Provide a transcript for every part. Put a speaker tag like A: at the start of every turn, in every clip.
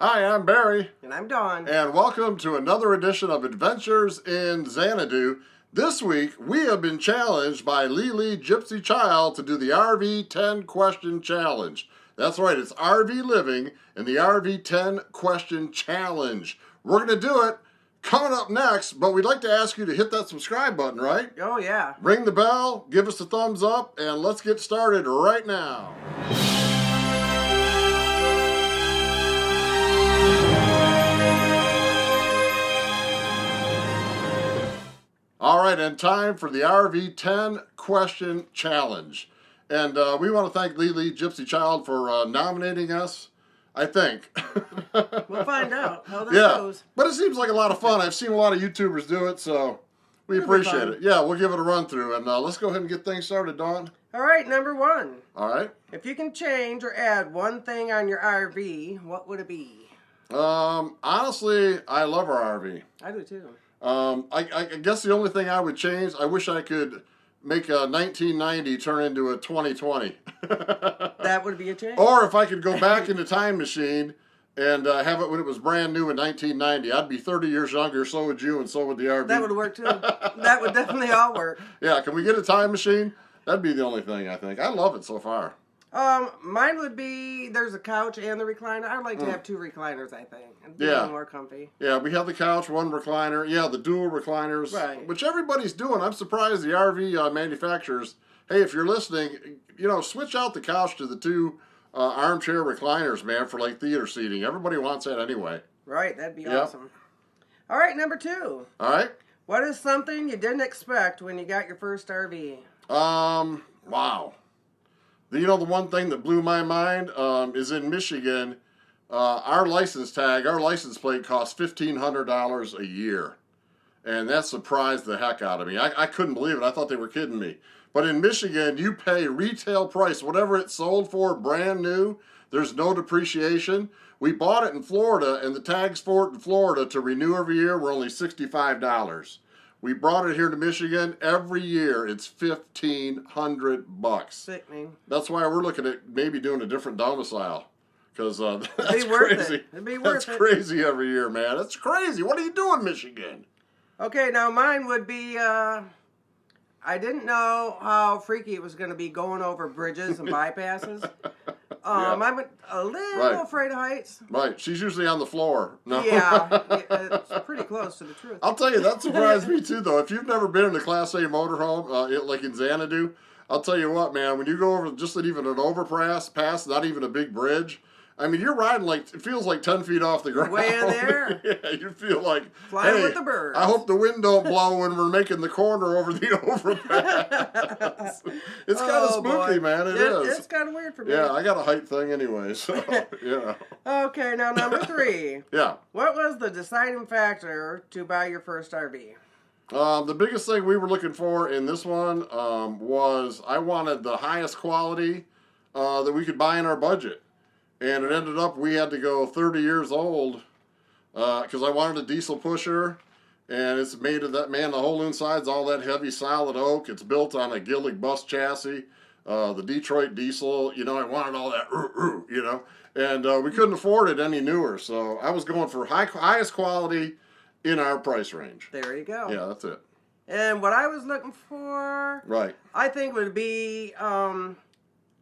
A: Hi, I'm Barry.
B: And I'm Dawn.
A: And welcome to another edition of Adventures in Xanadu. This week, we have been challenged by Lily Gypsy Child to do the RV 10 question challenge. That's right, it's RV living and the RV 10 question challenge. We're going to do it coming up next, but we'd like to ask you to hit that subscribe button, right?
B: Oh, yeah.
A: Ring the bell, give us a thumbs up, and let's get started right now. All right, and time for the RV 10 question challenge. And we want to thank Lily Gypsy Child for nominating us, I think.
B: We'll find out how that goes.
A: But it seems like a lot of fun. I've seen a lot of YouTubers do it, so we appreciate it. Yeah, we'll give it a run through. And let's go ahead and get things started, Dawn.
B: All right, number one.
A: All right.
B: If you can change or add one thing on your RV, what would it be?
A: Honestly, I love our RV.
B: I do too.
A: I guess the only thing I would change, I wish I could make a 1990 turn into a 2020.
B: That would be a change.
A: Or if I could go back in the time machine and have it when it was brand new in 1990, I'd be 30 years younger, so would you, and so would the RV.
B: That would work too. That would definitely all work.
A: Yeah, can we get a time machine? That'd be the only thing, I think. I love it so far.
B: Mine would be, there's a couch and the recliner. I'd like to have two recliners, I think. It'd be a little more comfy.
A: Yeah, we have the couch, one recliner. Yeah, the dual recliners.
B: Right.
A: Which everybody's doing. I'm surprised the RV manufacturers, hey, if you're listening, switch out the couch to the two armchair recliners, man, for like theater seating. Everybody wants that anyway.
B: Right, that'd be awesome. All right, number two.
A: All right.
B: What is something you didn't expect when you got your first RV?
A: Wow. The one thing that blew my mind is in Michigan, our license plate costs $1,500 a year. And that surprised the heck out of me. I couldn't believe it. I thought they were kidding me. But in Michigan, you pay retail price, whatever it's sold for, brand new. There's no depreciation. We bought it in Florida, and the tags for it in Florida to renew every year were only $65. We brought it here to Michigan. Every year, it's $1,500.
B: Sickening.
A: That's why we're looking at maybe doing a different domicile. Because that's
B: crazy. It'd be worth it.
A: That's crazy every year, man. That's crazy. What are you doing, Michigan?
B: Okay, now mine would be, I didn't know how freaky it was going to be going over bridges and bypasses. I'm a little afraid of heights.
A: Right. She's usually on the floor. No.
B: Yeah, it's pretty close to the truth.
A: I'll tell you, that surprised me too, though. If you've never been in a Class A motorhome, like in Xanadu, I'll tell you what, man, when you go over just even an overpass, not even a big bridge, I mean, you're riding it feels like 10 feet off the ground.
B: Way in there.
A: Yeah, you feel like,
B: flying with the birds.
A: I hope the wind don't blow when we're making the corner over the overpass. It's kind of spooky, man. It is.
B: It's kind of weird for me.
A: Yeah, I got a height thing anyway, so, yeah.
B: Okay, now number three.
A: Yeah.
B: What was the deciding factor to buy your first RV?
A: The biggest thing we were looking for in this one was I wanted the highest quality that we could buy in our budget. And it ended up we had to go 30 years old because I wanted a diesel pusher. And it's made of that, man, the whole inside's all that heavy solid oak. It's built on a Gillig bus chassis, the Detroit diesel. I wanted all that, And we couldn't afford it any newer. So I was going for highest quality in our price range.
B: There you go.
A: Yeah, that's it.
B: And what I was looking for,
A: right,
B: I think would be,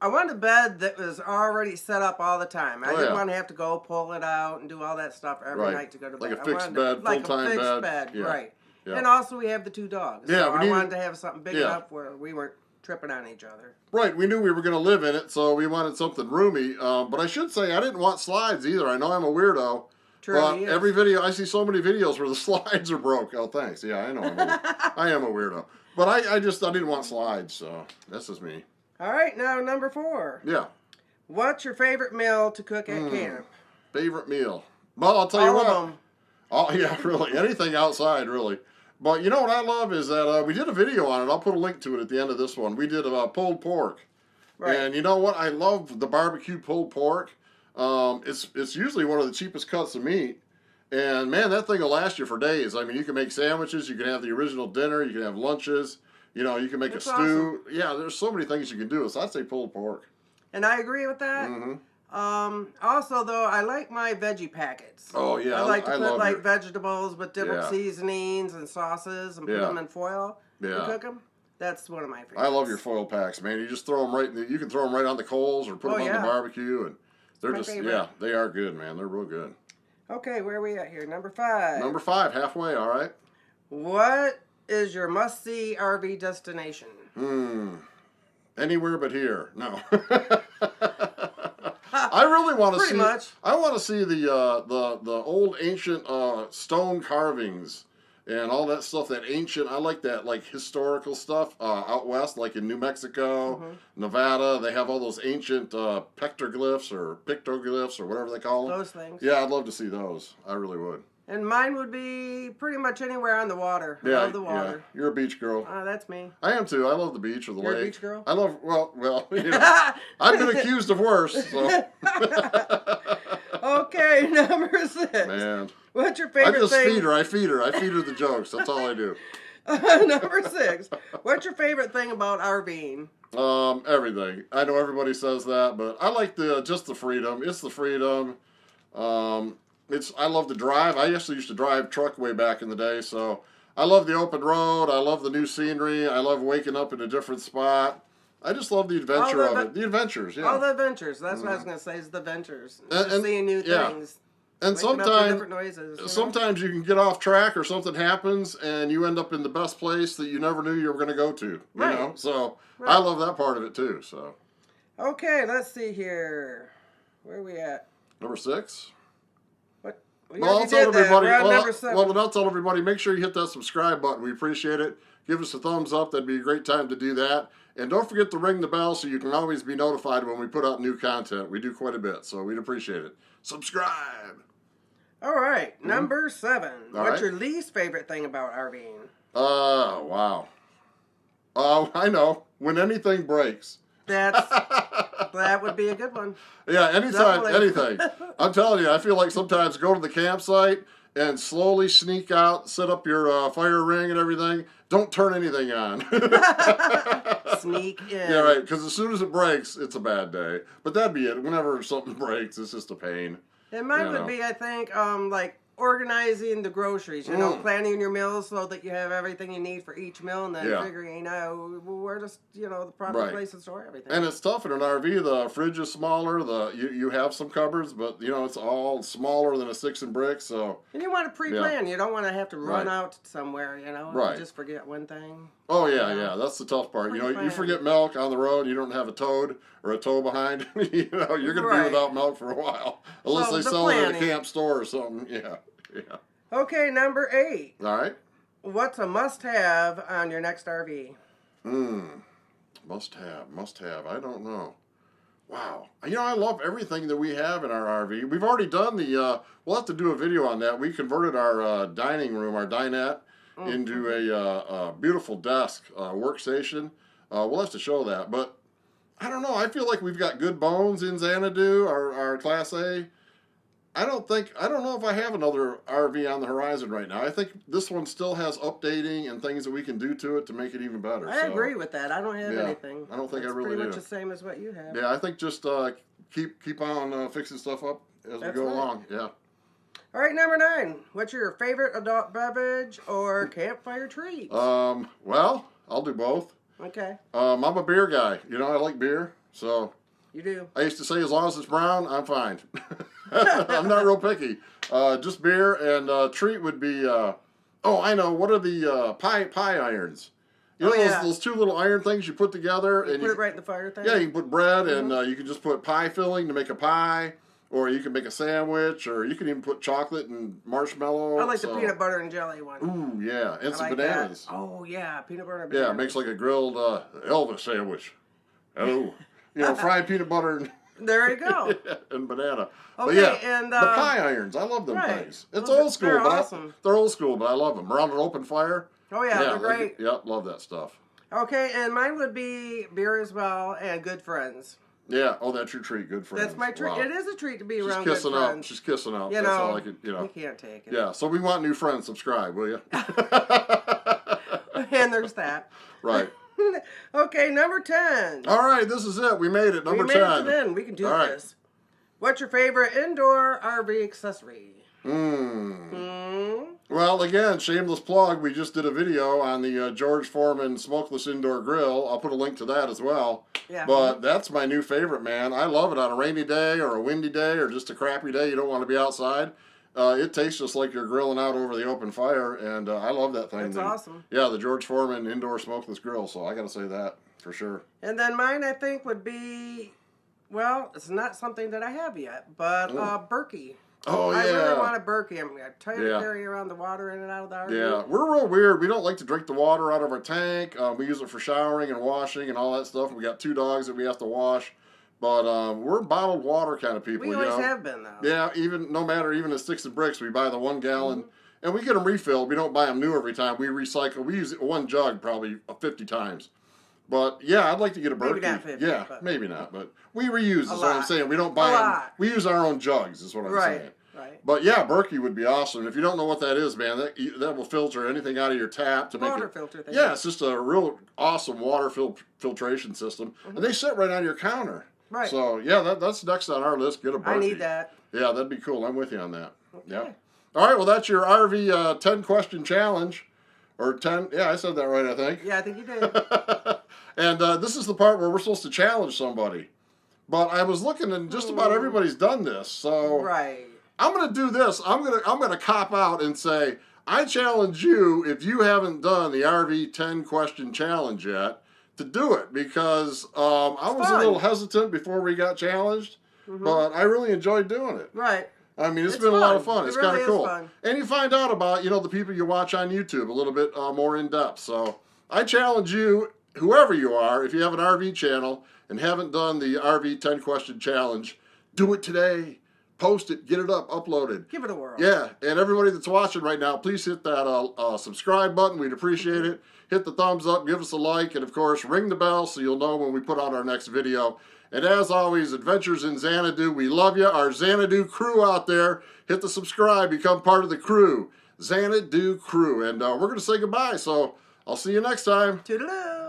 B: I wanted a bed that was already set up all the time. I didn't want to have to go pull it out and do all that stuff every night to go to bed.
A: Like a fixed bed, full-time bed.
B: Like a fixed bed,
A: yeah.
B: right.
A: Yeah.
B: And also we have the two dogs.
A: Yeah,
B: so I wanted to have something big enough where we weren't tripping on each other.
A: Right, we knew we were going to live in it, so we wanted something roomy. But I should say I didn't want slides either. I know I'm a weirdo.
B: True,
A: but every video, I see so many videos where the slides are broke. Oh, thanks. Yeah, I know. I am a weirdo. But I didn't want slides, so this is me.
B: All right, now number four.
A: Yeah.
B: What's your favorite meal to cook at camp?
A: Favorite meal? Well, I'll tell you what.
B: All of them.
A: Oh, yeah, really. Anything outside, really. But you know what I love is that we did a video on it. I'll put a link to it at the end of this one. We did pulled pork. Right. And you know what? I love the barbecue pulled pork. It's usually one of the cheapest cuts of meat. And, man, that thing will last you for days. I mean, you can make sandwiches. You can have the original dinner. You can have lunches. You can make a stew.
B: Awesome.
A: Yeah, there's so many things you can do. So I'd say pulled pork.
B: And I agree with that.
A: Mm-hmm.
B: Also, though, I like my veggie packets.
A: Oh yeah,
B: I like to put
A: love
B: like
A: your,
B: vegetables with different
A: Yeah.
B: seasonings and sauces and put
A: Yeah.
B: them in foil and
A: Yeah.
B: cook them. That's one of my favorites.
A: I love your foil packs, man. You just throw them right. You can throw them right on the coals or put them on the barbecue, and they're
B: My
A: just
B: favorite.
A: they are good, man. They're real good.
B: Okay, where are we at here? Number 5.
A: Number 5, halfway. All right.
B: What is your must-see RV destination?
A: Anywhere but here. No. I really want to see.
B: Pretty much.
A: I want to see the old ancient stone carvings and all that stuff. That ancient. I like that like historical stuff out west, like in New Mexico, Nevada. They have all those ancient pictoglyphs or whatever they call them.
B: Those things.
A: Yeah, I'd love to see those. I really would.
B: And mine would be pretty much anywhere on the water. I love the water.
A: Yeah. You're a beach girl.
B: That's me.
A: I am too. I love the beach or the
B: You're
A: lake.
B: a beach girl?
A: I love, well, you know, I've been accused of worse, so.
B: Okay, number 6.
A: Man.
B: What's your favorite
A: I just
B: thing?
A: feed her. I feed her the jokes. That's all I do.
B: Number 6. What's your favorite thing about RVing?
A: Everything. I know everybody says that, but I like just the freedom. It's the freedom. I love to drive. I actually used to drive truck way back in the day, so I love the open road. I love the new scenery. I love waking up in a different spot. I just love the adventure of it. The adventures, yeah.
B: All the adventures. That's what I was going to say is the adventures. Just seeing new things.
A: And
B: different noises,
A: sometimes you can get off track or something happens and you end up in the best place that you never knew you were going to go to. You know? So I love that part of it too. So.
B: Okay, let's see here. Where are we at?
A: Number 6.
B: Well, I'll tell everybody.
A: I'll tell everybody. Make sure you hit that subscribe button. We appreciate it. Give us a thumbs up. That'd be a great time to do that. And don't forget to ring the bell so you can always be notified when we put out new content. We do quite a bit, so we'd appreciate it. Subscribe.
B: All right, number 7.
A: All
B: What's your least favorite thing about RVing?
A: Wow. I know. When anything breaks.
B: That would be a good one.
A: Yeah, anytime,
B: Definitely.
A: anything. I'm telling you, I feel like sometimes go to the campsite and slowly sneak out, set up your fire ring and everything. Don't turn anything on.
B: Sneak in.
A: Yeah, right, because as soon as it breaks, it's a bad day. But that'd be it. Whenever something breaks, it's just a pain.
B: And mine would be, I think, like organizing the groceries, you know, planning your meals so that you have everything you need for each meal and then figuring out where to, the proper place to store everything.
A: And it's tough in an RV. The fridge is smaller. You have some cupboards, but, it's all smaller than a 6 and brick, so.
B: And you want to pre-plan. You don't want to have to run out somewhere, and just forget one thing.
A: Oh, yeah. That's the tough part. You forget milk on the road, you don't have a toad or a tow behind. You're going to be without milk for a while. Unless they sell it at a camp store or something. Yeah.
B: Okay, number 8.
A: All right.
B: What's a must-have on your next RV?
A: Must have. I don't know. Wow. I love everything that we have in our RV. We've already done we'll have to do a video on that. We converted our dining room, our dinette, into a beautiful desk workstation. We'll have to show that. But I don't know. I feel like we've got good bones in Xanadu, our Class A. I don't know if I have another RV on the horizon right now. I think this one still has updating and things that we can do to it to make it even better.
B: I agree with that. I don't have anything.
A: I don't think I really do.
B: Pretty much the same as what you have.
A: Yeah, I think just keep on fixing stuff up as we go along. Yeah.
B: All right, number 9. What's your favorite adult beverage or campfire treat?
A: Well, I'll do both.
B: Okay.
A: I'm a beer guy. I like beer, so.
B: You do.
A: I used to say as long as it's brown, I'm fine. I'm not real picky. Just beer, and treat would be, I know, what are the pie irons? Those 2 little iron things you put together.
B: You put it right in the fire thing?
A: Yeah, you can put bread, and you can just put pie filling to make a pie, or you can make a sandwich, or you can even put chocolate and marshmallow.
B: I like the peanut butter and jelly one.
A: Ooh, yeah, and some bananas.
B: That. Oh, yeah, peanut butter and bananas.
A: Yeah, it makes like a grilled Elvis sandwich. Oh. Fried peanut butter and
B: there you go.
A: and banana.
B: Okay,
A: but
B: and
A: the pie irons, I love them things. It's old school,
B: they're awesome.
A: They're old school, but I love them. Around an open fire.
B: Oh yeah, they're great.
A: Love that stuff.
B: Okay, and mine would be beer as well and good friends.
A: Yeah, that's your treat, good friends.
B: That's my treat. Wow. It is a treat to be around
A: good
B: friends.
A: She's kissing out. That's all I could,
B: You can't take it.
A: Yeah, so we want new friends. Subscribe, will you?
B: And there's that.
A: Right.
B: Okay, number 10.
A: All right, this is it. We made it. Number 10.
B: We made it to 10. We can do this. What's your favorite indoor RV accessory?
A: Well, again, shameless plug. We just did a video on the George Foreman smokeless indoor grill. I'll put a link to that as well.
B: Yeah.
A: But that's my new favorite, man. I love it on a rainy day or a windy day or just a crappy day. You don't want to be outside. It tastes just like you're grilling out over the open fire, and I love that thing.
B: That's awesome.
A: Yeah, the George Foreman indoor smokeless grill. So I got to say that for sure.
B: And then mine, I think, would be, well, it's not something that I have yet, but Berkey.
A: Oh, yeah.
B: I really want a Berkey. I'm tired of carrying around the water in and out of the RV.
A: Yeah, we're real weird. We don't like to drink the water out of our tank. We use it for showering and washing and all that stuff. We got 2 dogs that we have to wash. But we're bottled water kind of people.
B: We always have been, though.
A: Yeah, no matter at Sticks and Bricks, we buy the 1 gallon. And we get them refilled. We don't buy them new every time. We recycle. We use 1 jug probably 50 times. But yeah, I'd like to get a Berkey.
B: Maybe not 50.
A: Yeah, maybe not. But we reuse is what I'm saying. We don't buy them. We use our own jugs is what I'm saying.
B: Right.
A: But yeah, Berkey would be awesome. If you don't know what that is, man, that will filter anything out of your tap to
B: water
A: make it.
B: Filter thing.
A: Yeah, it's just a real awesome water filtration system, and they sit right on your counter.
B: Right.
A: So yeah, that's next on our list. Get a Berkey.
B: I need that.
A: Yeah, that'd be cool. I'm with you on that.
B: Okay.
A: Yeah. All right. Well, that's your RV 10-question challenge, or 10. Yeah, I said that right. I think.
B: Yeah, I think you did.
A: And this is the part where we're supposed to challenge somebody. But I was looking, and just about everybody's done this. So.
B: Right.
A: I'm gonna do this. I'm gonna cop out and say I challenge you, if you haven't done the RV 10-question challenge yet, to do it, because I was a little hesitant before we got challenged, but I really enjoyed doing it.
B: Right.
A: I mean, it's been a lot of fun. It's kind of cool.
B: Fun.
A: And you find out about the people you watch on YouTube a little bit more in depth. So I challenge you, whoever you are, if you have an RV channel and haven't done the RV 10-question challenge, do it today. Post it, get it up, uploaded.
B: Give it a whirl.
A: Yeah, and everybody that's watching right now, please hit that subscribe button. We'd appreciate it. Hit the thumbs up, give us a like, and of course, ring the bell so you'll know when we put out our next video. And as always, Adventures in Xanadu, we love you. Our Xanadu crew out there, hit the subscribe, become part of the crew. Xanadu crew. And we're going to say goodbye, so I'll see you next time.
B: Toodaloo.